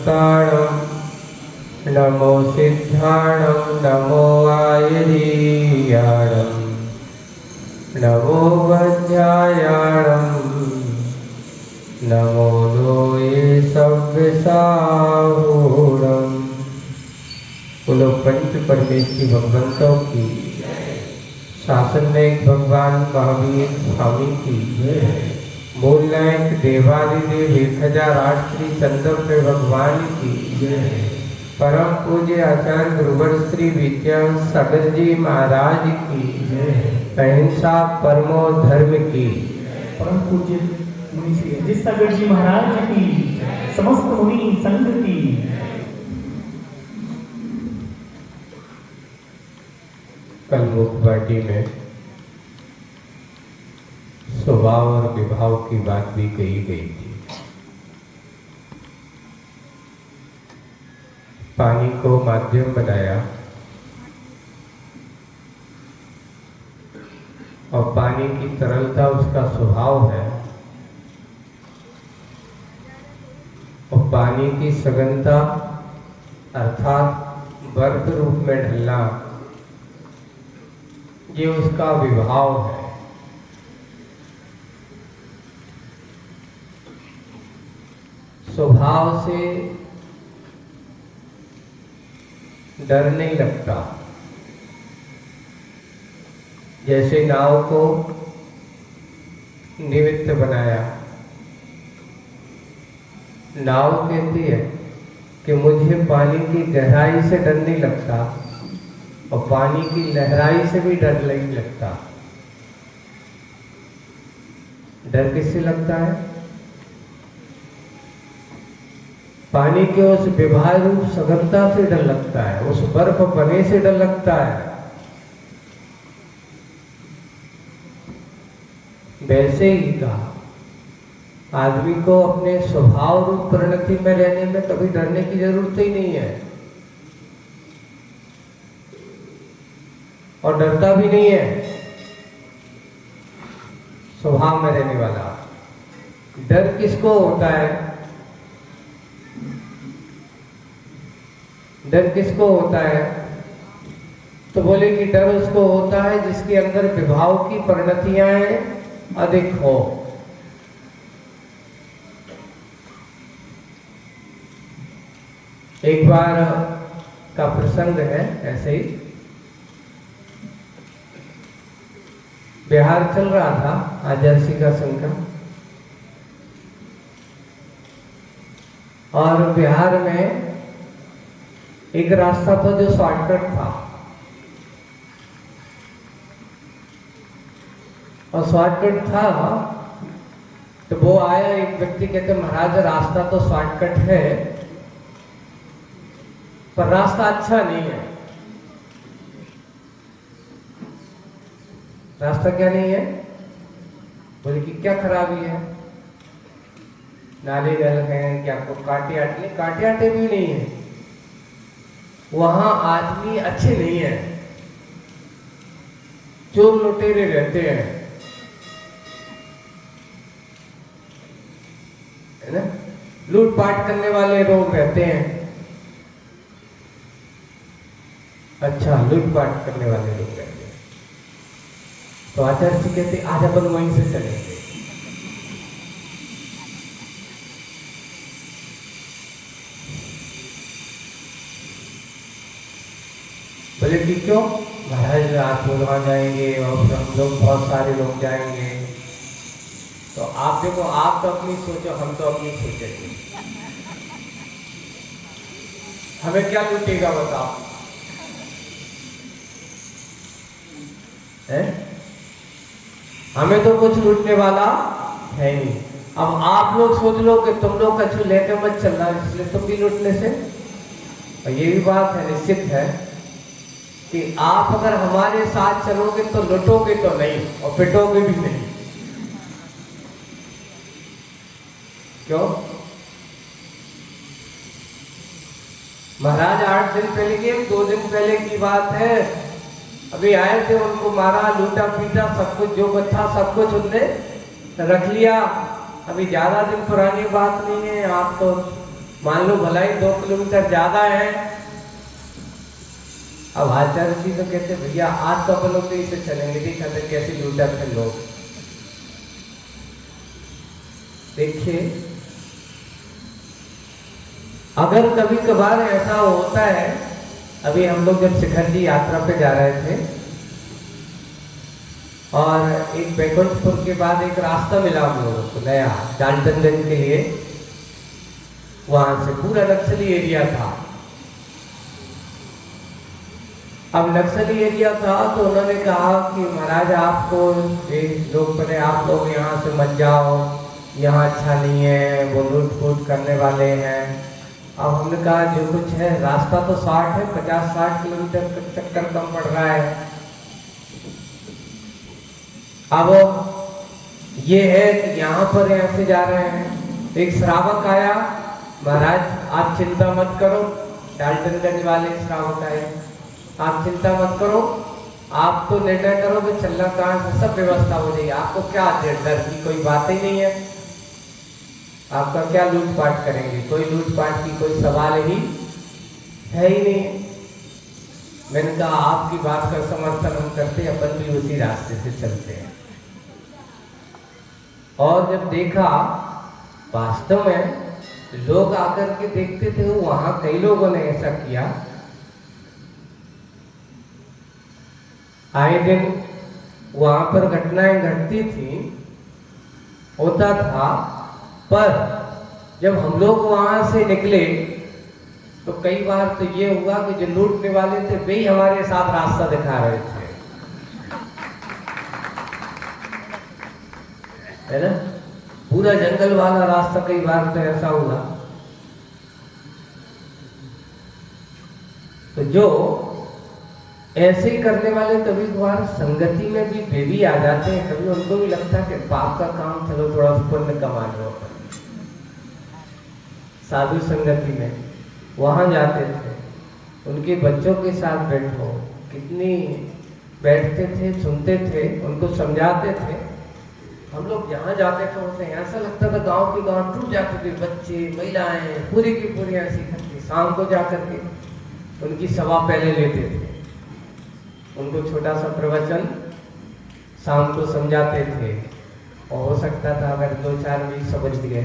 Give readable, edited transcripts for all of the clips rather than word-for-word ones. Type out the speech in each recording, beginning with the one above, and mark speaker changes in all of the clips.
Speaker 1: भक्ताणं नमो सिद्धाणं नमो आयरीयाणं नमो वज्रायाणं नमो लोये सव्यसाहूणम्। बोलो पंच परमेश्वरी भगवंतों की, शासन में एक भगवान महावीर स्वामी की, मूल नायक देवादिदेव 1008 श्री चंद्र भगवान की, परम पूज्य आचार्य गुरुवर श्री विद्यासागर जी महाराज की, अहिंसा परमो धर्म की,
Speaker 2: परम पूज्य मुनि श्री विद्यासागर जी महाराज की, समस्त मुनि संघ की।
Speaker 1: कल मुखबाटी में स्वभाव और विभाव की बात भी कही गई थी। पानी को माध्यम बनाया और पानी की तरलता उसका स्वभाव है और पानी की सघनता अर्थात बर्फ रूप में ढलना ये उसका विभाव है। स्वभाव से डर नहीं लगता। जैसे नाव को निमित्त बनाया, नाव कहती है कि मुझे पानी की गहराई से डर नहीं लगता और पानी की लहराई से भी डर नहीं लगता। डर किससे लगता है? पानी के उस विवाह रूप सघनता से डर लगता है, उस बर्फ बने से डर लगता है। वैसे ही कहा, आदमी को अपने स्वभाव रूप परिणति में रहने में कभी डरने की जरूरत ही नहीं है और डरता भी नहीं है। स्वभाव में रहने वाला। डर किसको होता है? डर किसको होता है? तो बोले कि डर उसको होता है जिसके अंदर विभाव की परिणतियां अधिक हो। एक बार का प्रसंग है, ऐसे ही बिहार चल रहा था आजादी का संघ का, और बिहार में एक रास्ता था जो शॉर्टकट था और शॉर्टकट था तो वो आया एक व्यक्ति, कहते महाराज रास्ता तो शॉर्टकट है पर रास्ता अच्छा नहीं है। रास्ता क्या नहीं है? बोले कि क्या खराबी है? नाले गल हैं कि आपको काटे आटे भी नहीं है, वहां आदमी अच्छे नहीं है, चोर लुटेरे रहते हैं, है ना, लूटपाट करने वाले लोग रहते हैं। अच्छा, लूटपाट करने वाले लोग रहते हैं। तो आचार्य जी कहते आज अपन वहीं से चलेंगे। बोले कि क्यों? महाराज रात में वहां जाएंगे और हम लोग बहुत सारे लोग जाएंगे। तो आप देखो, आप तो अपनी सोचो, हम तो अपनी सोचेंगे। हमें क्या लूटेगा बताओ? है? हमें तो कुछ लूटने वाला है नहीं। अब आप लोग सोच लो कि तुम लोग कछु लेके मत चलना, इसलिए तुम भी लूटने से। और ये भी बात है, निश्चित है कि आप अगर हमारे साथ चलोगे तो लुटोगे तो नहीं और पिटोगे भी नहीं। क्यों? महाराज 8 दिन पहले की, 2 दिन पहले की बात है, अभी आए थे, उनको मारा, लूटा पीटा, सब कुछ जो था सब कुछ उनने रख लिया। अभी ज्यादा दिन पुरानी बात नहीं है, आप तो मान लो भला ही 2 किलोमीटर ज्यादा है। अब आचार्य जी तो कहते भैया आज तो अपन लोग तो इसे चलेंगे, देखा था कैसे लूटा थे लोग। देखिए अगर कभी कभार ऐसा होता है, अभी हम लोग जब शिखर जी यात्रा पे जा रहे थे और एक बैकुंठपुर के बाद एक रास्ता मिला हम लोगों को नया डाल्टनगंज के लिए, वहां से पूरा नक्सली एरिया था। अब नक्सली एरिया था तो उन्होंने कहा कि महाराज आपको लोग पहले आप लोग यहाँ से मत जाओ, यहाँ अच्छा नहीं है, वो लूट फूट करने वाले हैं। अब हमने कहा जो कुछ है, रास्ता तो 60 है, 50-60 किलोमीटर का चक्कर कम पड़ रहा है। अब ये है कि यहाँ पर ऐसे जा रहे हैं। एक श्रावक आया, महाराज आप चिंता मत करो, डाल्टनगंज वाले श्रावक आए, आप चिंता मत करो, आप तो निर्णय करो कि चलना कहाँ से, सब व्यवस्था हो जाएगी, आपको क्या डर की कोई बात ही नहीं है, आपका क्या लूटपाट करेंगे, कोई लूटपाट की कोई सवाल ही है ही नहीं। मैंने कहा आपकी बात का समर्थन हम करते, अपन भी उसी रास्ते से चलते हैं। और जब देखा वास्तव में लोग आकर के देखते थे, वहां कई लोगों ने ऐसा किया, आए दिन वहां पर घटनाएं घटती थी, होता था। पर जब हम लोग वहां से निकले तो कई बार तो ये हुआ कि जो लूटने वाले थे वे ही हमारे साथ रास्ता दिखा रहे थे, है ना। पूरा जंगल वाला रास्ता कई बार तो ऐसा हुआ। तो जो ऐसे ही करने वाले कभी कभार संगति में भी वे भी आ जाते हैं, कभी उनको भी लगता है कि पाप का काम, चलो थोड़ा पुण्य कमा लो। साधु संगति में वहां जाते थे, उनके बच्चों के साथ बैठो, कितनी बैठते थे, सुनते थे, उनको समझाते थे। हम लोग जहाँ जाते थे उसे ऐसा लगता था गांव के गांव टूट जाते थे, बच्चे महिलाएं पूरी की पूरी ऐसी इकट्ठी। शाम को जाकर के उनकी सभा पहले लेते थे, उनको छोटा सा प्रवचन शाम को समझाते थे, और हो सकता था अगर 2-4 भी समझ गए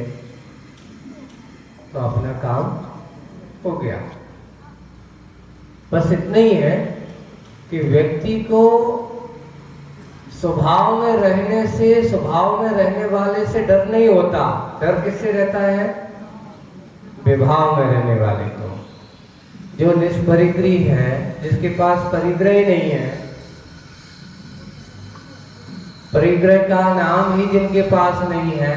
Speaker 1: तो अपना काम हो गया। बस इतना ही है कि व्यक्ति को स्वभाव में रहने से, स्वभाव में रहने वाले से डर नहीं होता। डर किससे रहता है? विभाव में रहने वाले को। जो निष्परिग्रही है, जिसके पास परिग्रह ही नहीं है, परिग्रह का नाम ही जिनके पास नहीं है,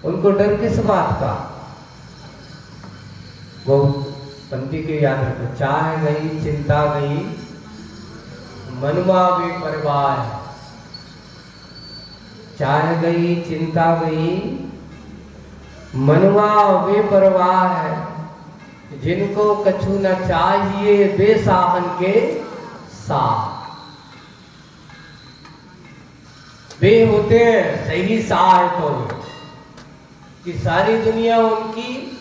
Speaker 1: उनको डर किस बात का? वो पंक्ति के याद रखो, चाह गई चिंता गई मनवा बेपरवाह, चाह गई चिंता गई मनवा बेपरवाह है, जिनको कछु न चाहिए बेसाहन के साह। वे होते हैं सही साह तो, कि सारी दुनिया उनकी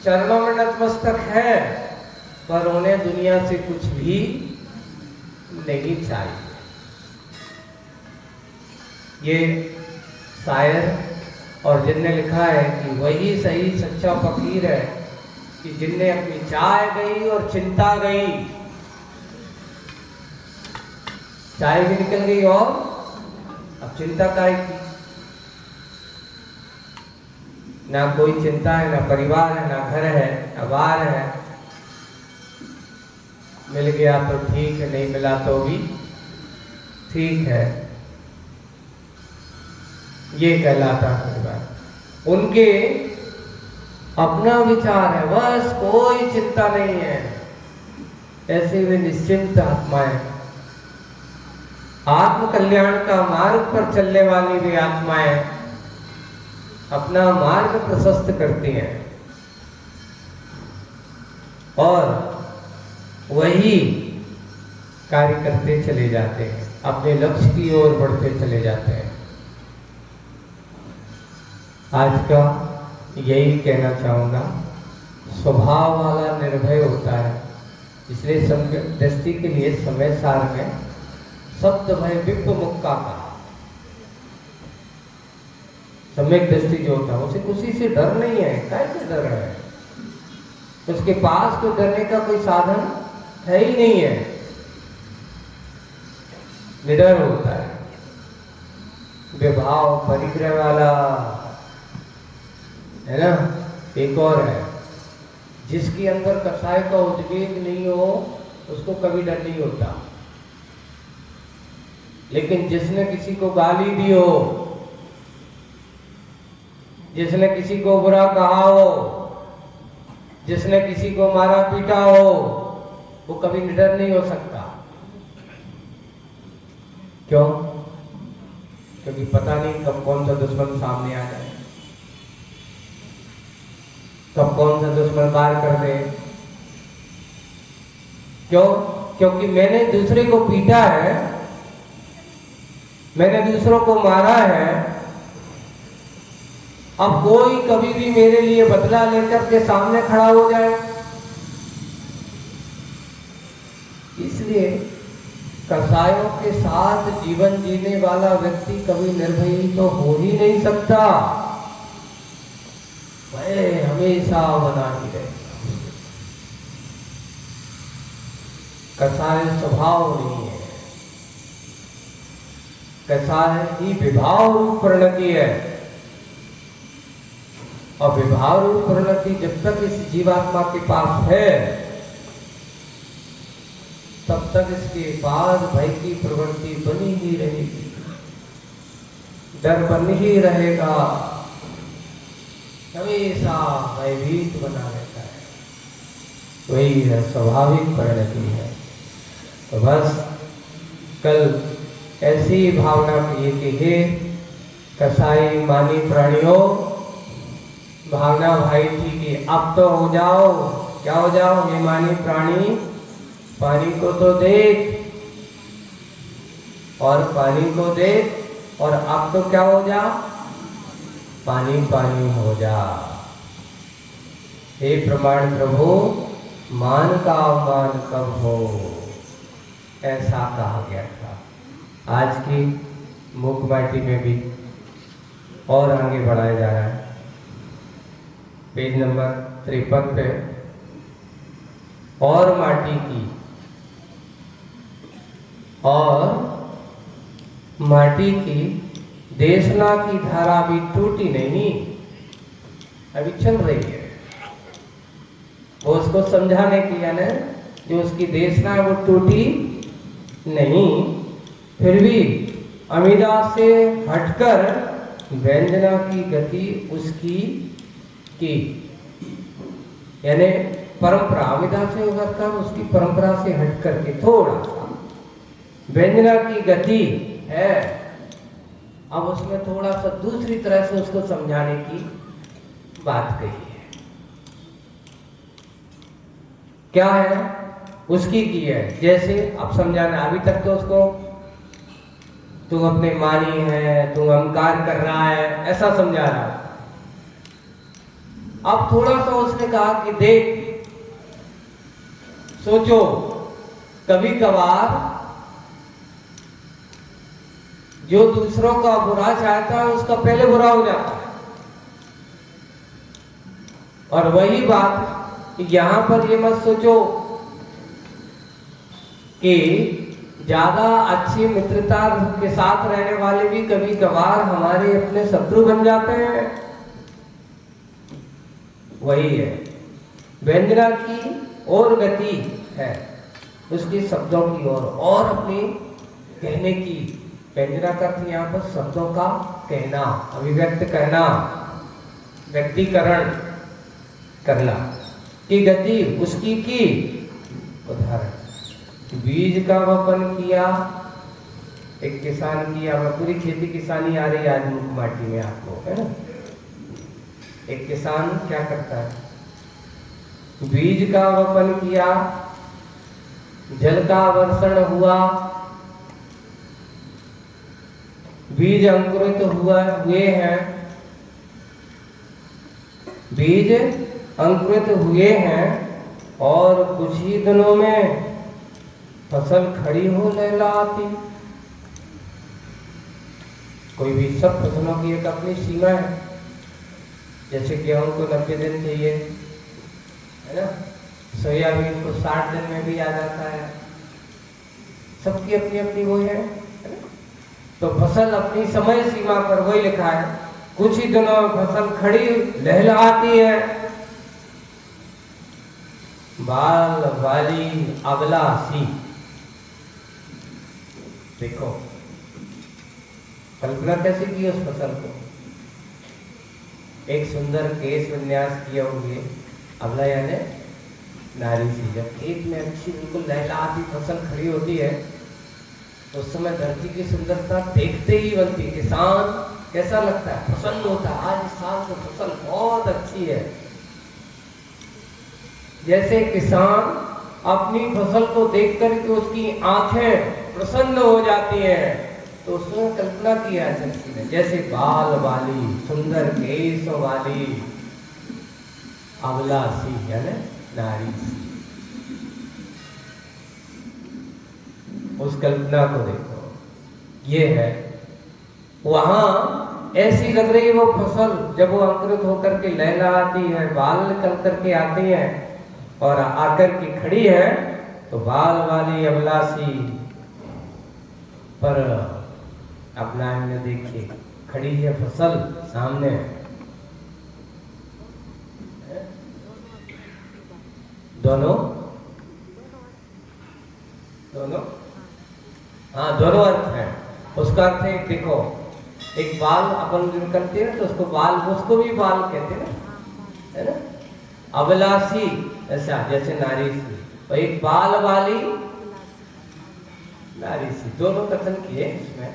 Speaker 1: चरणों में नतमस्तक है, पर उन्हें दुनिया से कुछ भी नहीं चाहिए। ये शायर और जिनने लिखा है कि वही सही सच्चा फकीर है कि जिनने अपनी चाह गई और चिंता गई, चाय भी निकल गई और अब चिंता काय की। ना कोई चिंता है, ना परिवार है, ना घर है, ना बार है। मिल गया तो ठीक है, नहीं मिला तो भी ठीक है, ये कहलाता परिवार। उनके अपना विचार है, बस कोई चिंता नहीं है, ऐसे वे निश्चिंत आत्माएं, आत्म कल्याण का मार्ग पर चलने वाली वे आत्माएं अपना मार्ग प्रशस्त करती हैं और वही कार्य करते चले जाते हैं, अपने लक्ष्य की ओर बढ़ते चले जाते हैं। आज का यही कहना चाहूंगा स्वभाव वाला निर्भय होता है। इसलिए सम्यक दृष्टि के लिए समय सार में शब्द भय विप्र मुक्का कहा। सम्यक दृष्टि जो होता है उसे किसी से डर नहीं है। कैसे डर है? उसके पास तो डरने का कोई साधन है ही नहीं है, निडर होता है। विभाव परिग्रह वाला है ना। एक और है, जिसके अंदर कसाय का उद्वेग नहीं हो उसको कभी डर नहीं होता। लेकिन जिसने किसी को गाली दी हो, जिसने किसी को बुरा कहा हो, जिसने किसी को मारा पीटा हो, वो कभी निडर नहीं हो सकता। क्यों? क्योंकि पता नहीं कब कौन सा दुश्मन सामने आ जाए, कब कौन सा दुश्मन वार कर दे। क्यों? क्योंकि मैंने दूसरे को पीटा है, मैंने दूसरों को मारा है। अब कोई कभी भी मेरे लिए बदला लेकर के सामने खड़ा हो जाए, इसलिए कसायों के साथ जीवन जीने वाला व्यक्ति कभी निर्भयी तो हो ही नहीं सकता। वह हमेशा बना ही रहेगा। कसाय स्वभाव नहीं है, कसाय ही विभाव रूप परिणति है। और विभाव रूप परिणति जब तक इस जीवात्मा के पास है तब तक इसके पास भय की प्रवृत्ति बनी ही रहेगी, डर बन ही रहेगा, हमेशा भयभीत बना रहता है। वही है स्वाभाविक परिणति है। तो बस कल ऐसी भावना किए कि हे कसाई मानी प्राणियों, भावना भाई थी कि अब तो हो जाओ। क्या हो जाओ? हे मानी प्राणी, पानी को तो देख और पानी को देख, और अब तो क्या हो जा? पानी पानी हो जा। हे प्रमाण प्रभु, मान का अवमान कब हो, ऐसा कहा गया था। आज की मूक माटी में भी और आगे बढ़ाया जा रहा है। पेज नंबर 53 पे और माटी की, और माटी की देशना की धारा भी टूटी नहीं, अभी चल रही है। वो उसको समझाने की, यानी जो उसकी देशना है वो टूटी नहीं, फिर भी अमिदा से हटकर व्यंजना की गति उसकी की, यानी परंपरा अमिदा से उभरकर उसकी परंपरा से हटकर के थोड़ा सा व्यंजना की गति है। अब उसमें थोड़ा सा दूसरी तरह से उसको समझाने की बात कही है। क्या है? उसकी की है। जैसे अब समझाना, अभी तक तो उसको तू अपने मानी है, तू अहंकार कर रहा है, ऐसा समझा रहा है। अब थोड़ा सा उसने कहा कि देख, सोचो, कभी कभार जो दूसरों का बुरा चाहता है उसका पहले बुरा हो जाता है। और वही बात यहां पर ये मत सोचो कि ज्यादा अच्छी मित्रता के साथ रहने वाले भी कभी कभार हमारे अपने शत्रु बन जाते हैं। वही है, व्यंजना की और गति है, उसके शब्दों की ओर और अपनी कहने की। व्यंजना का अर्थ यहाँ पर शब्दों का कहना, अभिव्यक्त करना, व्यक्तिकरण करना की गति उसकी की। उदाहरण, बीज का वपन किया एक किसान की। अब पूरी खेती किसानी आ रही है आज मुख माटी में आपको, है ना। एक किसान क्या करता है? बीज का वपन किया, जल का वर्षण हुआ, बीज अंकुरित हुए हैं, बीज अंकुरित हुए हैं और कुछ ही दिनों में फसल खड़ी हो लहलहाती। कोई भी सब फसलों की एक अपनी सीमा है। जैसे गेहूं को 90 दिन चाहिए, है ना, सोयाबीन को 60 दिन में भी आ जाता है। सबकी अपनी अपनी वो है ना? तो फसल अपनी समय सीमा पर वही लिखा है, कुछ ही दिनों में फसल खड़ी लहलहाती है। बाल वाली अबला सी, देखो कल्पना कैसे की उस फसल को। एक सुंदर केश विन्यास किए होंगे, अबला यानी नारी सी। जब खेत में अच्छी बिल्कुल लहलहाती फसल खड़ी होती है उस समय धरती की सुंदरता देखते ही बनती। किसान कैसा लगता है, प्रसन्न होता है, आज इस साल की फसल बहुत अच्छी है। जैसे किसान अपनी फसल को देख करके उसकी आंखें प्रसन्न हो जाती हैं, तो उसने कल्पना किया है शक्ति ने, जैसे बाल वाली सुंदर केश वाली अबला सी यानी नारी सी। उस कल्पना को देखो, ये है। वहां ऐसी लग रही है वो फसल, जब वो अंकुरित होकर के लहलहाती है, बाल निकल करके आती है और आकर के खड़ी है, तो बाल वाली अबला सी पर अपना ने देखिए खड़ी है फसल सामने। दोनों दोनों हाँ, दोनों अर्थ है। उसका अर्थ है, देखो एक बाल अपन निकलते हैं तो उसको बाल, उसको भी बाल कहते हैं ना, है ना। अबलासी ऐसा जैसे नारी सी, और एक बाल वाली नारी सी, दोनों कथन किए इसमें।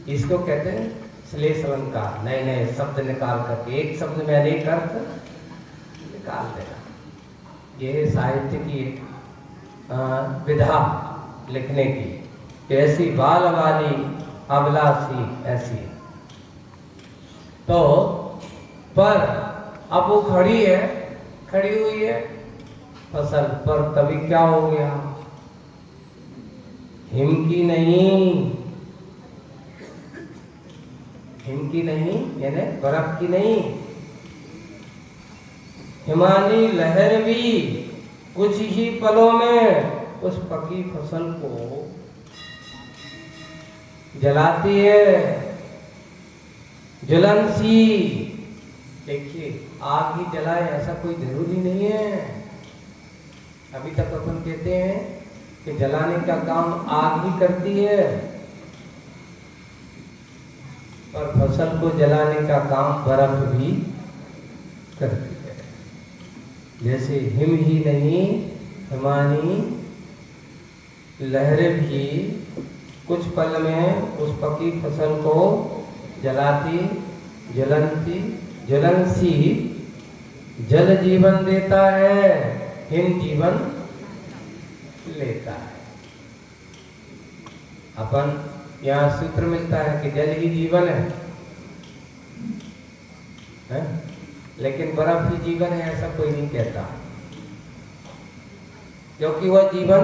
Speaker 1: इसको कहते हैं श्लेष अलंकार, नए नए शब्द निकाल करके एक शब्द में अनेक अर्थ निकाल देना। ये है साहित्य की विधा लिखने की। ऐसी बाल वाली अबला सी ऐसी। तो पर अब वो खड़ी है, खड़ी हुई है फसल पर, तभी क्या हो गया, हिम की नहीं, हिम की नहीं यानी बर्फ की नहीं, हिमानी लहर भी कुछ ही पलों में उस पकी फसल को जलाती है। ज्वलन सी, देखिए आग ही जलाए ऐसा कोई जरूरी नहीं है। अभी तक अपन कहते हैं कि जलाने का काम आग ही करती है, पर फसल को जलाने का काम बर्फ भी करती है। जैसे हिम ही नहीं, हिमानी लहरें भी कुछ पल में उस पकी फसल को जलाती, ज्वलंती, ज्वलनसी जल जीवन देता है, हिम जीवन लेता है। अपन यहाँ सूत्र मिलता है कि जल ही जीवन है? लेकिन बर्फ ही जीवन है ऐसा कोई नहीं कहता, क्योंकि वह जीवन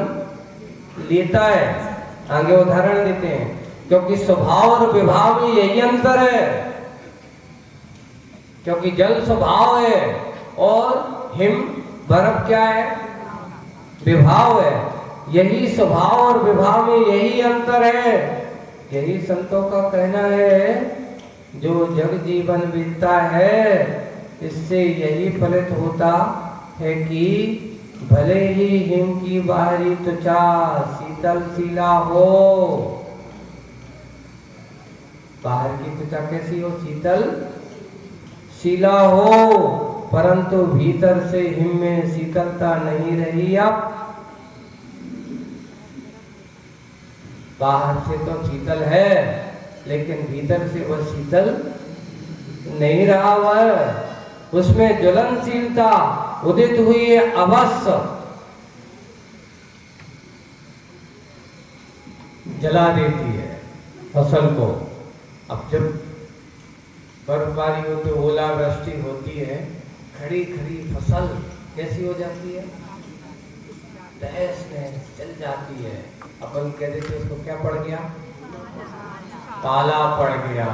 Speaker 1: लेता है। आगे उदाहरण देते हैं, क्योंकि स्वभाव और विभाव में यही अंतर है। क्योंकि जल स्वभाव है और हिम बर्फ क्या है, विभाव है। यही स्वभाव और विभाव में यही अंतर है। यही संतों का कहना है, जो जग जीवन बीतता है इससे यही फलित होता है कि भले ही हिम की बाहरी त्वचा शीतल शिला हो, बाहर की त्वचा कैसी हो, शीतल शिला हो, परंतु भीतर से हिम में शीतलता नहीं रही। अब बाहर से तो शीतल है लेकिन भीतर से वह शीतल नहीं रहा, वह उसमें ज्वलनशीलता उदित हुई है अवश्य, जला देती है फसल को। अब जब बर्फबारी होती, ओलावृष्टि होती है, खड़ी खड़ी फसल कैसी हो जाती है, तहस नहस चल जाती है। अपन कह देते उसको क्या पड़ गया, पाला पड़ गया,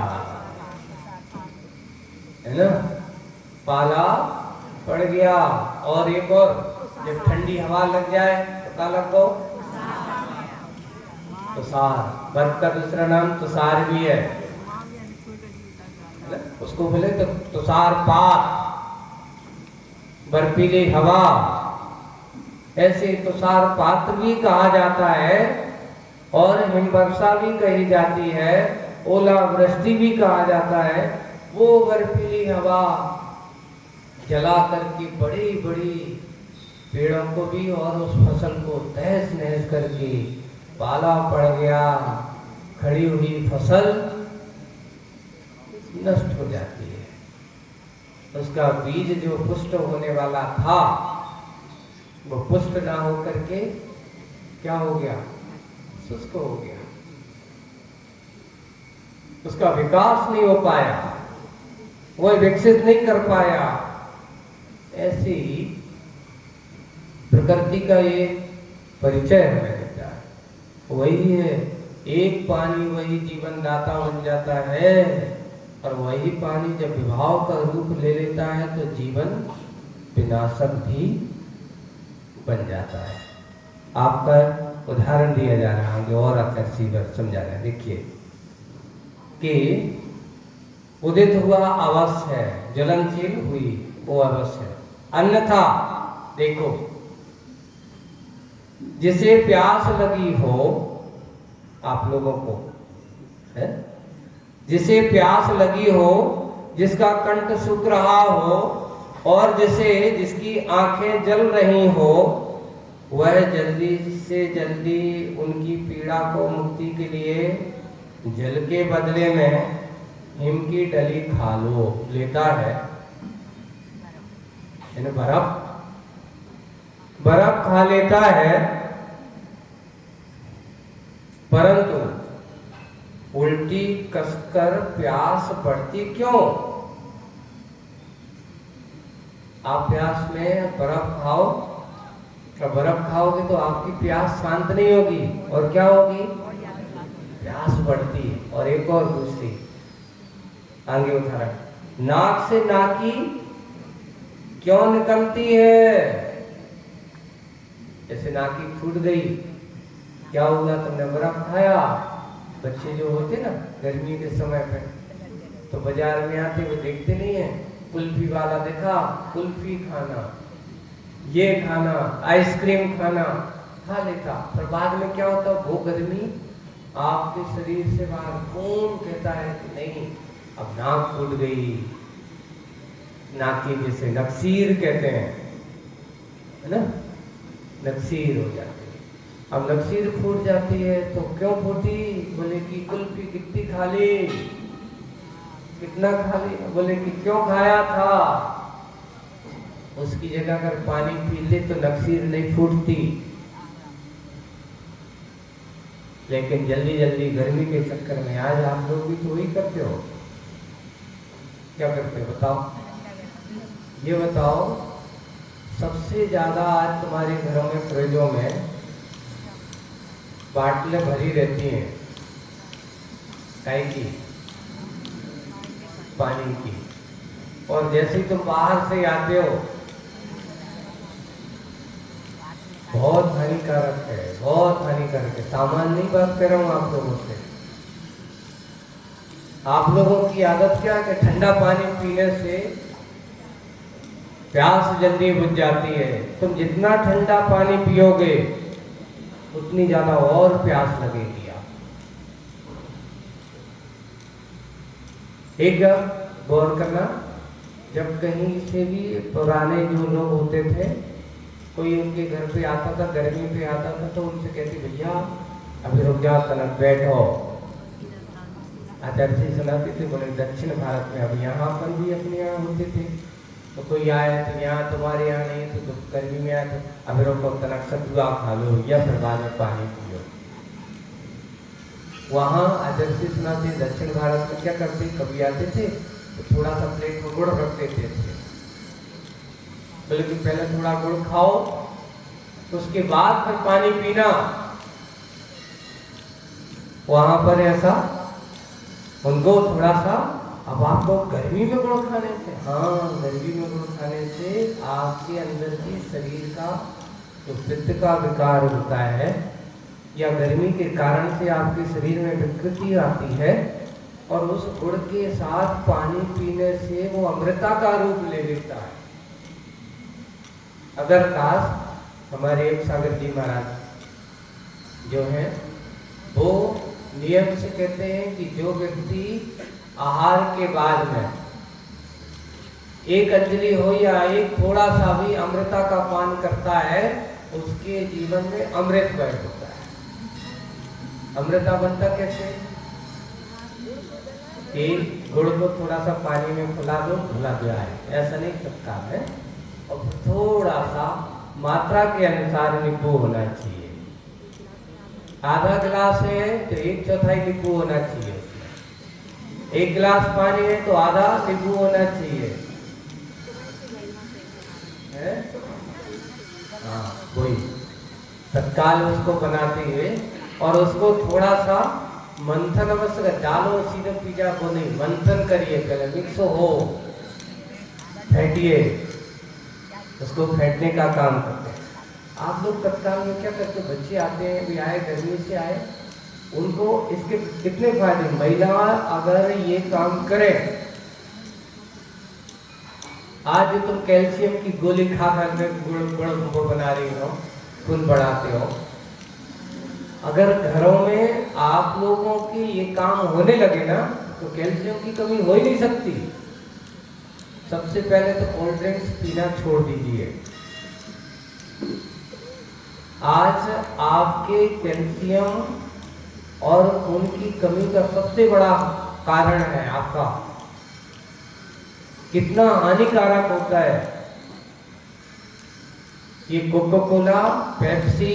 Speaker 1: है ना, पाला पड़ गया। और एक और, जब ठंडी हवा लग जाए तो क्या लग गो, तुषार। बर्फ का दूसरा नाम तुषार भी है ना? उसको बोले तो तुषारपात, बर्फीली हवा। ऐसे तुषारपात भी कहा जाता है और हिमवर्षा भी कही जाती है, ओलावृष्टि भी कहा जाता है। वो बर्फीली हवा जला करके बड़ी बड़ी पेड़ों को भी और उस फसल को तहस नहस करके पाला पड़ गया, खड़ी हुई फसल नष्ट हो जाती है। उसका बीज जो पुष्ट होने वाला था वो पुष्ट ना हो करके क्या हो गया, शुष्क हो गया, उसका विकास नहीं हो पाया, वो विकसित नहीं कर पाया। ऐसे ही प्रकृति का ये परिचय हमें देता है। वही है, एक पानी वही जीवन दाता बन जाता है, और वही पानी जब विभाव का रूप ले लेता है तो जीवन विनाशक भी बन जाता है। आपका उदाहरण दिया जा रहा है, और आकर्षक समझा रहा है। देखिए कि उदित हुआ अवश्य है, ज्वलनशील हुई वो अवश्य है, अन्यथा देखो जिसे प्यास लगी हो, आप लोगों को है, जिसे प्यास लगी हो, जिसका कंठ सूख रहा हो, और जिसकी आंखें जल रही हो, वह जल्दी से जल्दी उनकी पीड़ा को मुक्ति के लिए जल के बदले में हिम की डली खा लो लेता है। बर्फ खा लेता है, परंतु उल्टी कसकर प्यास बढ़ती क्यों? आप प्यास में बर्फ खाओ, तो बर्फ खाओगे तो आपकी प्यास शांत नहीं होगी, और क्या होगी, प्यास बढ़ती है। और एक और दूसरी आगे उदाहरण, नाक से नाकी क्यों निकलती है? जैसे नाकी फूट गई, क्या होगा, तुमने बर्फ खाया। बच्चे जो होते ना गर्मी के समय पे, तो बाजार में आते वो देखते नहीं है, कुल्फी वाला देखा, कुल्फी खाना, ये खाना, आइसक्रीम खाना, खा लेता। पर बाद में क्या होता, वो गर्मी आपके शरीर से बाहर, खून कहता है कि नहीं, अब नाक फूट गई, नाकी जिसे नक्सीर कहते हैं, है ना, नक्सीर हो जाती है। अब नक्सीर फूट जाती है तो क्यों फूटी? बोले कि कुल्फी कितनी खा ली, कितना खा ली, बोले कि क्यों खाया था। उसकी जगह अगर पानी पी ले तो नक्सीर नहीं फूटती। लेकिन जल्दी जल्दी गर्मी के चक्कर में आज आप लोग भी तो वही करते हो। क्या करते हो बताओ, ये बताओ, सबसे ज्यादा आज तुम्हारे घरों में फ्रिजों में बाटलें भरी रहती हैं, काहे की, पानी की। और जैसे ही तुम बाहर से आते हो, बहुत हानिकारक है, बहुत हानिकारक है। सामान्य नहीं बात कर रहा हूं आप लोगों से। आप लोगों की आदत क्या है कि ठंडा पानी पीने से प्यास जल्दी बुझ जाती है। तुम जितना ठंडा पानी पियोगे उतनी ज्यादा और प्यास लगेगी। आप एक गौर करना, जब कहीं से भी पुराने जो लोग होते थे, कोई उनके घर पे आता था, गर्मी पे आता था, तो उनसे कहते, भैया अभी रुक जाओ, तनक बैठो। आचार्य जी सुनाते थे, बोले दक्षिण भारत में, अब यहाँ पर भी अपने यहाँ होते थे, तो कोई आए तो यहाँ तुम्हारे यहाँ नहीं, तो गर्मी में आए तो अभी रुको, तनक सतुआ खा लो या फिर बाद में पानी पियो। वहाँ आचार्य जी सुनाते, दक्षिण भारत में क्या करते, कभी आते थे तो थोड़ा सा प्लेट में गुड़ रख देते थे, बोले कि पहले थोड़ा गुड़ खाओ, उसके बाद फिर पानी पीना। वहां पर ऐसा उनको थोड़ा सा, अब आपको गर्मी में गुड़ खाने से, हाँ गर्मी में गुड़ खाने से आपके अंदर की शरीर का जो पित्त का विकार होता है या गर्मी के कारण से आपके शरीर में विकृति आती है, और उस गुड़ के साथ पानी पीने से वो अमृता का रूप ले लेता है। अगर काश हमारे एक सागर जी महाराज जो हैं वो नियम से कहते हैं कि जो व्यक्ति आहार के बाद में एक अंजलि हो या एक थोड़ा सा भी अमृता का पान करता है, उसके जीवन में अमृत बैठ होता है। अमृता बनता कैसे? कि गुड़ को थोड़ा सा पानी में फुला दो, घुला जाए, ऐसा नहीं सकता है। और थोड़ा सा मात्रा के अनुसार नींबू होना चाहिए। आधा गिलास है तो 1/4 नींबू होना चाहिए। 1 गिलास पानी है तो आधा नींबू होना चाहिए, है? हाँ, वही तत्काल उसको बनाते हुए और उसको थोड़ा सा मंथन अवश्य डालो, सीधे पीजा को नहीं, मंथन करिए, पहले मिक्स हो, फेंटिए, उसको फेंटने का काम करते हैं। आप लोग तत्काल में क्या करते? बच्चे आते हैं, भी आए गर्मी से आए, उनको इसके कितने फायदे, महिला अगर ये काम करे, आज तुम कैल्शियम की गोली खा कर गुड़ बना रही हो, खून बढ़ाते हो, अगर घरों में आप लोगों के ये काम होने लगे ना तो कैल्शियम की कमी हो ही नहीं सकती। सबसे पहले तो कोल्ड ड्रिंक्स पीना छोड़ दीजिए। आज आपके कैल्शियम और खून की कमी का सबसे बड़ा कारण है आपका कितना हानिकारक होता है ये कोका कोला, पेप्सी।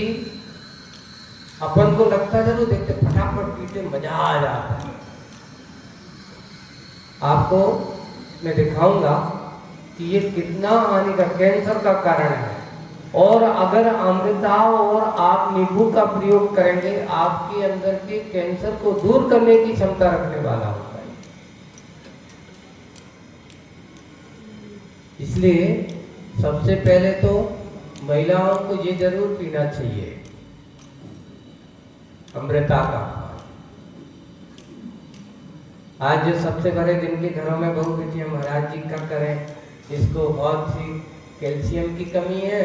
Speaker 1: अपन को लगता है जरूर देखते फटाफट पीते मजा आ जाता है। आपको मैं दिखाऊंगा कि ये कितना हानिकारक कैंसर का कारण है। और अगर अमृता और आप नींबू का प्रयोग करेंगे, आपके अंदर के कैंसर को दूर करने की क्षमता रखने वाला होता है। इसलिए सबसे पहले तो महिलाओं को ये जरूर पीना चाहिए अमृता का। आज जो सबसे बड़े दिन के घरों में बहू बेटी महाराज जी का करें, इसको बहुत सी कैल्शियम की कमी है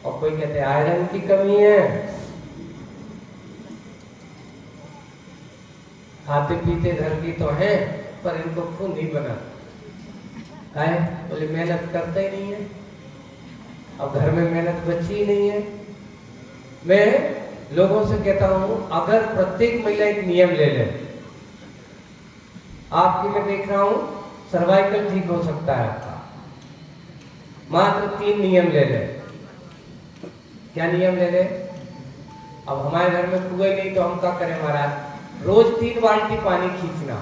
Speaker 1: और कोई कहते हैं आयरन की कमी है। खाते पीते घर की तो है पर इनको खून नहीं बना। काहे? बोले मेहनत करते ही नहीं है, अब घर में मेहनत बची ही नहीं है। मैं लोगों से कहता हूं अगर प्रत्येक महिला एक नियम ले ले, आपकी मैं देख रहा हूं सर्वाइकल ठीक हो सकता है आपका, मात्र 3 नियम ले ले। क्या नियम ले ले? अब हमारे घर में कुएं नहीं तो हम क्या करें महाराज? रोज 3 बाल्टी पानी खींचना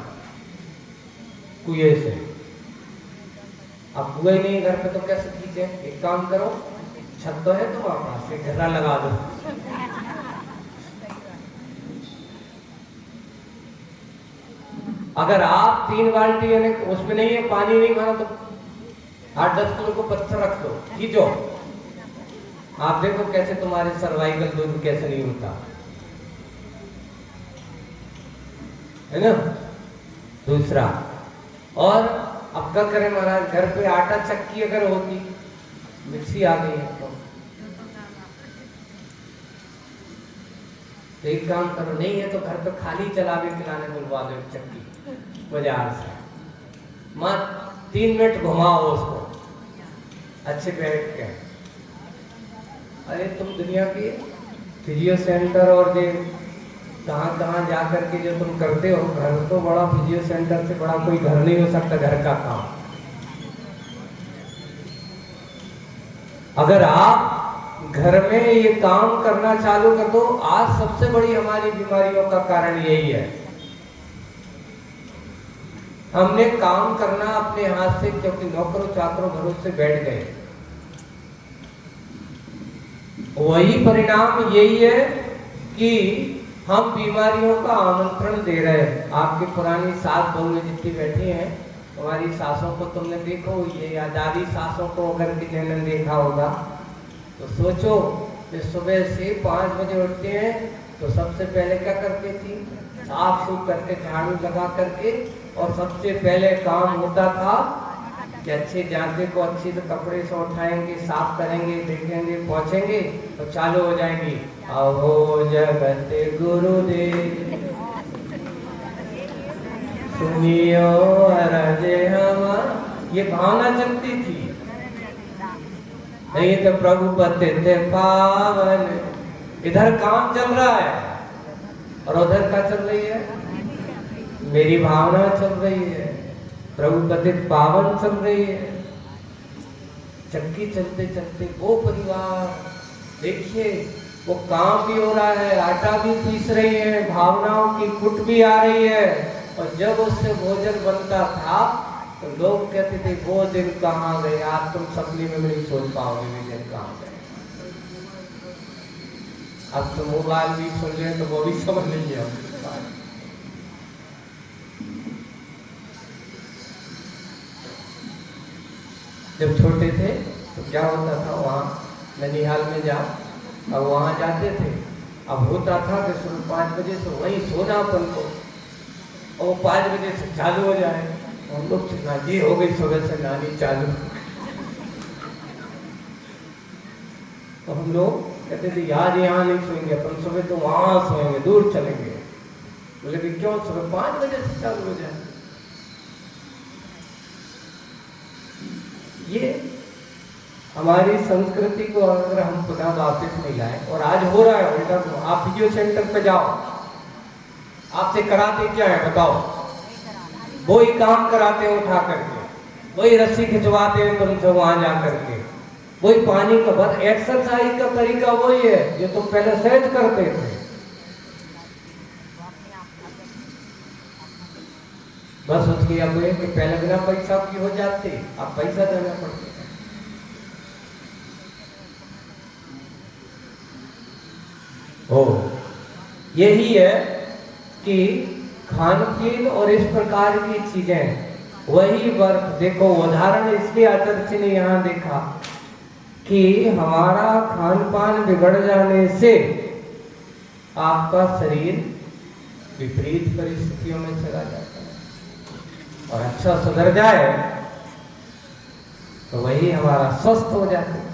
Speaker 1: कुएं से। अब कुएं नहीं घर पे तो कैसे खींचे? एक काम करो, छत तो है तुम्हारे पास, एक घड़ा लगा दो। अगर आप 3 बाल्टी यानी उसमें नहीं है पानी नहीं भरा तो 8-10 किलो को पत्थर रख दो, खींचो, आप देखो कैसे तुम्हारे सर्वाइकल दूध कैसे नहीं होता है ना। दूसरा, और अब क्या करें महाराज? घर पे आटा चक्की अगर होती, मिक्सी आ गई है तो एक काम करो, नहीं है तो घर पे खाली चलावे खिलाने बुलवा दो एक चक्की बाजार से, मत 3 मिनट घुमाओ उसको अच्छे बैठ के। अरे तुम दुनिया की फिजियो सेंटर और जो कहाँ जा करके जो तुम करते हो, घर तो बड़ा फिजियो सेंटर से बड़ा कोई घर नहीं हो सकता घर का काम। अगर आप घर में ये काम करना चालू कर दो, आज सबसे बड़ी हमारी बीमारियों का कारण यही है, हमने काम करना अपने हाथ से, क्योंकि नौकरों चाकरों भरोसे बैठ गए। वही परिणाम यही है कि हम बीमारियों का आमंत्रण दे रहे हैं। आपकी पुरानी सास बहुएं जितनी बैठी हैं, हमारी सासों को तुमने देखो, ये या दादी सासों को अगर किसी ने देखा होगा तो सोचो कि सुबह से 5 बजे उठते हैं तो सबसे पहले क्या करती थी? साफ सूफ करके झाड़ू लगा करके, और सबसे पहले काम होता था कि अच्छे जाते को अच्छे से कपड़े से उठाएंगे, साफ करेंगे, देखेंगे, पहुंचेंगे तो चालू हो जाएंगी, अहो जगत गुरुदेव सुनियो अरज हम। ये भावना चलती थी। नहीं तो प्रभु पतित पावन, इधर काम चल रहा है और उधर क्या चल रही है? मेरी भावना चल रही है, प्रभु पतित पावन चल रही है। चक्की चलते चलते वो परिवार देखिए, वो काम भी हो रहा है, आटा भी पीस रही है, भावनाओं की कुट भी आ रही है, और जब उससे भोजन बनता था तो लोग कहते थे वो दिन कहाँ गए, आज तुम सपने में भी नहीं सोच पाओगे वे दिन कहाँ गए। अब तो मोबाइल भी सुन ले तो वो भी समझ नहीं है। जब छोटे थे तो क्या होता था, वहाँ ननिहाल में जाओ, अब वहाँ जाते थे, अब होता था कि सुबह 5 बजे से वहीं सोना अपन को, और 5 बजे से चालू हो जाए, हम लोग जी हो गई सुबह से नानी चालू। तो हम लोग कहते थे यार यहाँ नहीं सोएंगे अपन, सुबह तो वहां सोएंगे, दूर चलेंगे। बोले कि क्यों? सुबह 5 बजे से चालू हो जाए। ये हमारी संस्कृति को अगर हम पुनः वापस नहीं लाए, और आज हो रहा है उल्टा। आप फिजियो सेंटर पे जाओ, आपसे कराते क्या है बताओ? वो ही काम कराते हैं उठा करके, वही रस्सी खिंचवाते हैं तुमसे वहां जा करके, वही पानी का बस एक्सरसाइज का तरीका वही है जो तुम पहले सहज करते थे। बस उसकी अब ये कि पहले बिना पैसा की हो जाती, अब पैसा देना पड़ता है। ओ यही है कि खान पीन और इस प्रकार की चीजें, वही वर्क देखो, उदाहरण इसलिए आदर्श ने यहाँ देखा कि हमारा खान पान बिगड़ जाने से आपका शरीर विपरीत परिस्थितियों में चला जाता है, और अच्छा सुधर जाए तो वही हमारा स्वस्थ हो जाता है।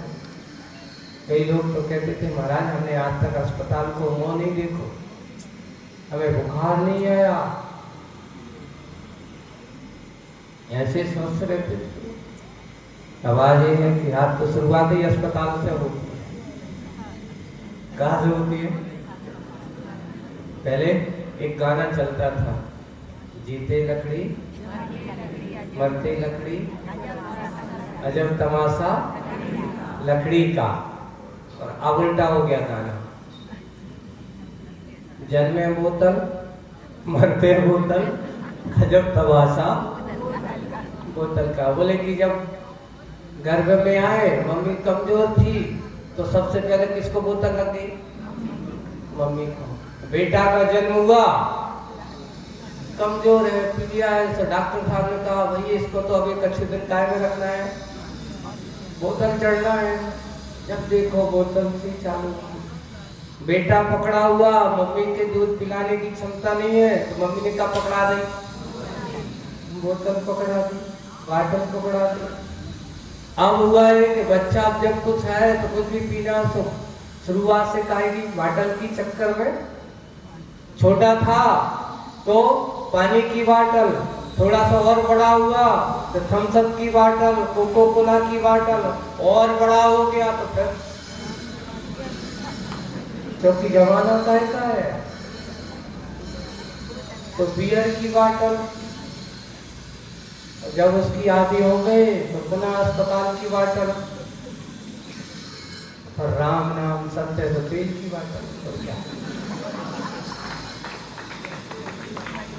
Speaker 1: कई लोग तो कहते थे महाराज हमने आज तक अस्पताल को मुंह नहीं देखो, हमें बुखार नहीं आया, ऐसे स्वस्थ रहते थे। अब आज ये है कि आज तो शुरुआत ही अस्पताल से होती है। कहाँ से होती है? पहले एक गाना चलता था, जीते लकड़ी मरते लकड़ी, अजब तमाशा लकड़ी का। और अब उल्टा हो गया गाना, जन्मे बोतल मरते बोतल, अजब तमाशा बोतल का। बोले कि जब गर्भ में आए, मम्मी कमजोर थी तो सबसे पहले किसको बोतल लग गई? मम्मी को। बेटा का जन्म हुआ, कमजोर है, पीलिया है, तो डॉक्टर साहब ने कहा भाई इसको तो अभी कुछ दिन काय में रखना है, बोतल चढ़ना है। जब देखो बोतल से चालू। बेटा पकड़ा हुआ, मम्मी के दूध पिलाने की क्षमता नहीं है तो मम्मी ने कहा पकड़ा दी, बोतल पकड़ा दी, बॉटल पकड़ा दी। अब हुआ है कि बच्चा अब जब कुछ है तो कुछ भी पीना तो शुरुआत से कहेगी बॉटल की चक्कर में। छोटा था तो पानी की बॉटल, थोड़ा सा और बड़ा हुआ तो थम्स अप की बॉटल, कोको कोला की बॉटल, और बड़ा हो गया तो फिर, क्योंकि जमाना कैसा है, तो बियर की बॉटल। जब उसकी आदि हो गई तो पुनः अस्पताल की बॉटल, और राम नाम सत्य तो तेल की बॉटल। तो क्या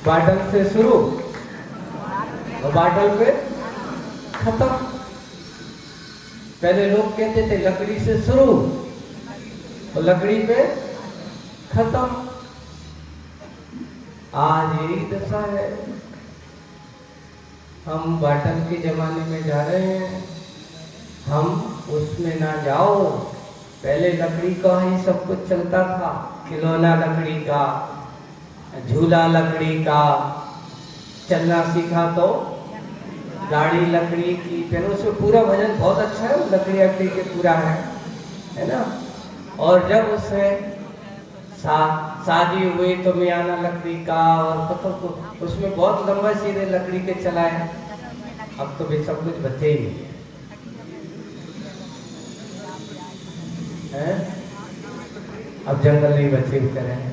Speaker 1: बॉटल से शुरू और बॉटल पे खत्म। पहले लोग कहते थे लकड़ी से शुरू तो लकड़ी पे खत्म। आज यही दशा है। हम बाटल के जमाने में जा रहे हैं, हम उसमें ना जाओ। पहले लकड़ी का ही सब कुछ चलता था, खिलौना लकड़ी का, झूला लकड़ी का, चलना सीखा तो गाड़ी लकड़ी की। फिर उसमें पूरा भजन बहुत अच्छा है, लकड़ी लकड़ी के पूरा है ना। और जब उसमें शादी हुई तो मियाना लकड़ी का, और तो उसमें बहुत लंबा सीधे लकड़ी के चलाए। अब तो भी सब कुछ बचे ही नहीं है। अब जंगल नहीं बचे हुए हैं।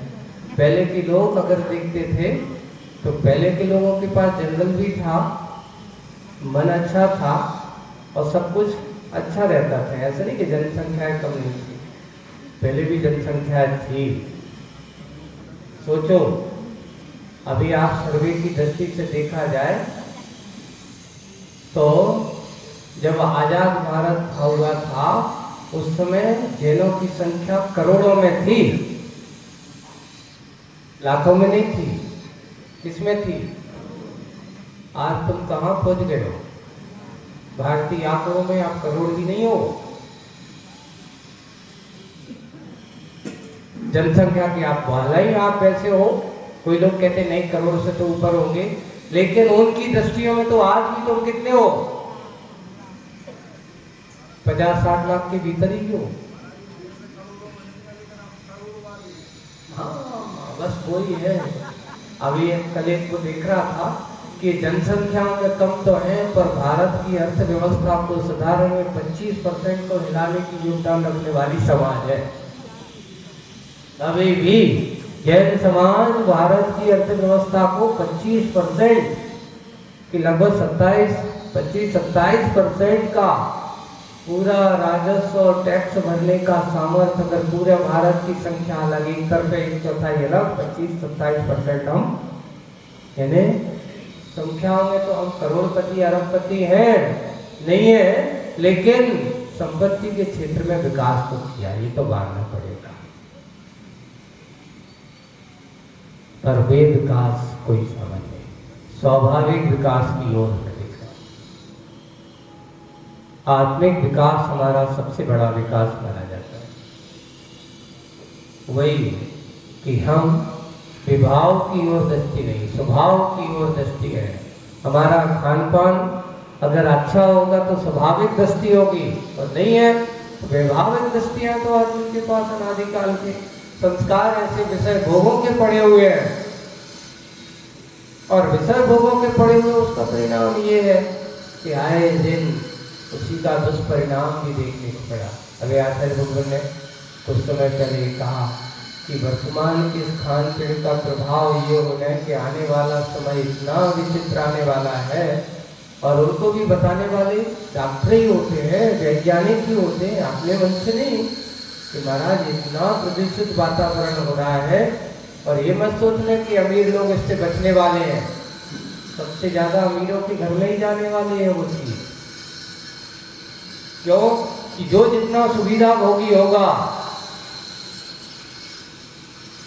Speaker 1: पहले के लोग अगर देखते थे तो पहले के लोगों के पास जंगल भी था, मन अच्छा था और सब कुछ अच्छा रहता था। ऐसा नहीं कि जनसंख्या कम नहीं थी, पहले भी जनसंख्या थी। सोचो, अभी आप सर्वे की दृष्टि से देखा जाए तो जब आजाद भारत हुआ था उस समय जैनों की संख्या करोड़ों में थी, लाखों में नहीं थी। किसमें थी? आज तुम कहां पहुंच गए हो? भारतीय आंकड़ों में आप करोड़ भी नहीं हो। जनसंख्या की आप वाला ही आप वैसे हो। कोई लोग कहते नहीं करोड़ से तो ऊपर होंगे, लेकिन उनकी दृष्टियों में तो आज भी तुम कितने हो? 50-60 लाख के भीतर ही क्यों? हाँ, बस वही है। अभी कल एक को देख रहा था कि जनसंख्या में कम तो है, पर भारत की अर्थव्यवस्था को सुधारने में 25% को हिलाने की योगदान रखने वाली समाज है। अभी भी जैन समाज भारत की अर्थव्यवस्था को 25% की लगभग 25-27% का पूरा राजस्व और टैक्स भरने का सामर्थ्य अगर पूरे भारत की संख्या अलग एक तरफ एक चौथाई अलग 25-27% हम, यानी संख्याओं में तो हम करोड़पति अरबपति हैं नहीं है, लेकिन संपत्ति के क्षेत्र में विकास तो किया, ये तो मानना पड़ेगा। पर वे विकास कोई समझ नहीं, स्वाभाविक विकास की ओर देखा। आत्मिक विकास हमारा सबसे बड़ा विकास माना जाता है। वही कि हम विभाव की ओर दृष्टि नहीं, स्वभाव की ओर दृष्टि है। हमारा खान पान अगर अच्छा होगा तो स्वाभाविक दृष्टि होगी, और नहीं है तो वैभाविक दृष्टियां तो आदमी के पास अनादिकाल के संस्कार ऐसे विषय भोगों के पड़े हुए हैं, और विषय भोगों के पड़े हुए उसका परिणाम ये है कि आए दिन उसी का दुष्परिणाम भी देखने को पड़ा। अभी आचार्य भगवान ने कुछ समय पहले कहा कि वर्तमान के खान पीन का प्रभाव ये होना है कि आने वाला समय इतना विचित्र आने वाला है, और उनको भी बताने वाले डॉक्टर ही होते हैं, वैज्ञानिक ही होते हैं, अपने मन से नहीं, कि महाराज इतना प्रदूषित वातावरण हो रहा है। और ये मत सोचना कि अमीर लोग इससे बचने वाले हैं, सबसे ज्यादा अमीरों के घर में ही जाने वाली है वो चीज। क्यों? कि जो जितना सुविधा भोगी होगा,